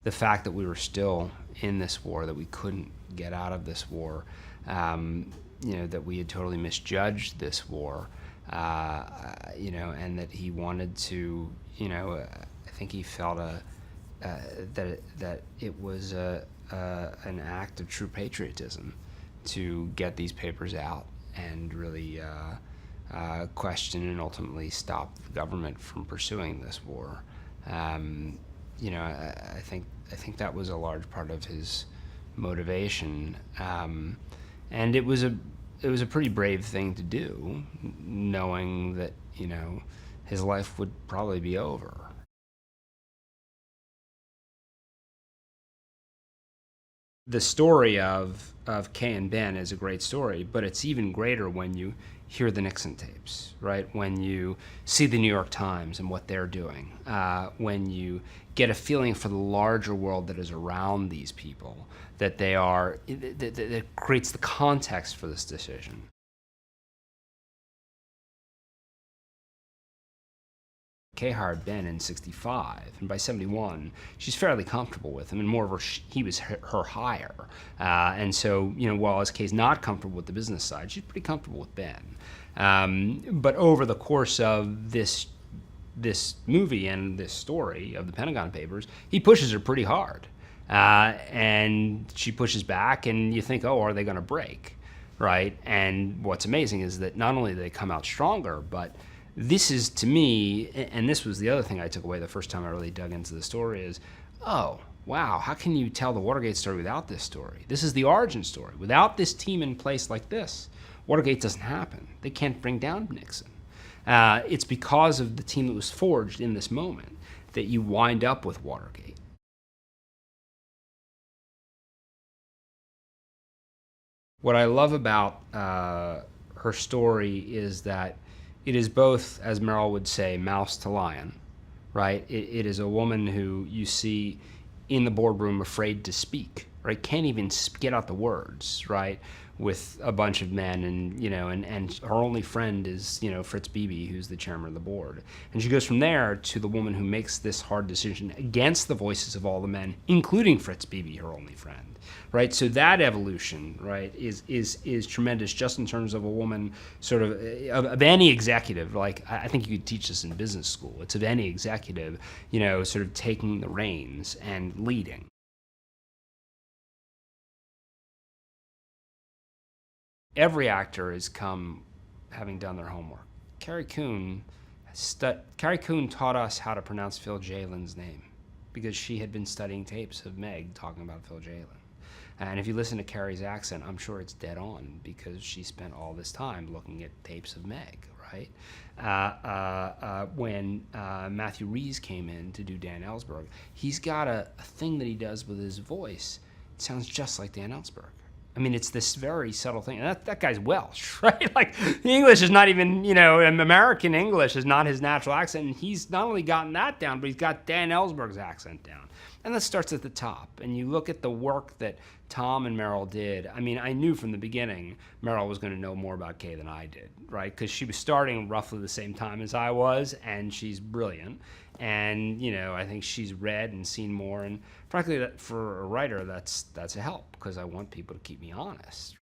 The fact that we were still in this war, that we couldn't get out of this war, that we had totally misjudged this war, and that he wanted to, I think he felt that it was an act of true patriotism to get these papers out and really question and ultimately stop the government from pursuing this war. I think that was a large part of his motivation, and it was a pretty brave thing to do, knowing that his life would probably be over. The story of Kay and Ben is a great story, but it's even greater when you hear the Nixon tapes, right? When you see the New York Times and what they're doing, when you get a feeling for the larger world that is around these people, that they are, that creates the context for this decision. Kay hired Ben in '65, and by '71, she's fairly comfortable with him, and moreover, he was her hire. And so, while Kay's not comfortable with the business side, she's pretty comfortable with Ben. But over the course of this movie and this story of the Pentagon Papers, he pushes her pretty hard. And she pushes back, and you think, oh, are they going to break, right? And what's amazing is that not only do they come out stronger, but this is, to me, and this was the other thing I took away the first time I really dug into the story, is, oh, wow, how can you tell the Watergate story without this story? This is the origin story. Without this team in place like this, Watergate doesn't happen. They can't bring down Nixon. It's because of the team that was forged in this moment that you wind up with Watergate. What I love about her story is that it is both, as Meryl would say, mouse to lion, right? It is a woman who you see in the boardroom afraid to speak, right? Can't even get out the words, right? With a bunch of men, and her only friend is, Fritz Beebe, who's the chairman of the board. And she goes from there to the woman who makes this hard decision against the voices of all the men, including Fritz Beebe, her only friend, right? So that evolution, right, is tremendous, just in terms of a woman, sort of any executive. Like, I think you could teach this in business school. It's of any executive, sort of taking the reins and leading. Every actor has come having done their homework. Carrie Coon taught us how to pronounce Phil Jalen's name because she had been studying tapes of Meg talking about Phil Jalen. And if you listen to Carrie's accent, I'm sure it's dead on because she spent all this time looking at tapes of Meg, right? When Matthew Rhys came in to do Dan Ellsberg, he's got a thing that he does with his voice. It sounds just like Dan Ellsberg. I mean, it's this very subtle thing. And that guy's Welsh, right? Like, the English is not even, American English is not his natural accent. And he's not only gotten that down, but he's got Dan Ellsberg's accent down. And that starts at the top. And you look at the work that Tom and Meryl did. I mean, I knew from the beginning Meryl was going to know more about Kay than I did, right? Because she was starting roughly the same time as I was, and she's brilliant. And, I think she's read and seen more. And frankly, for a writer, that's a help, because I want people to keep me honest.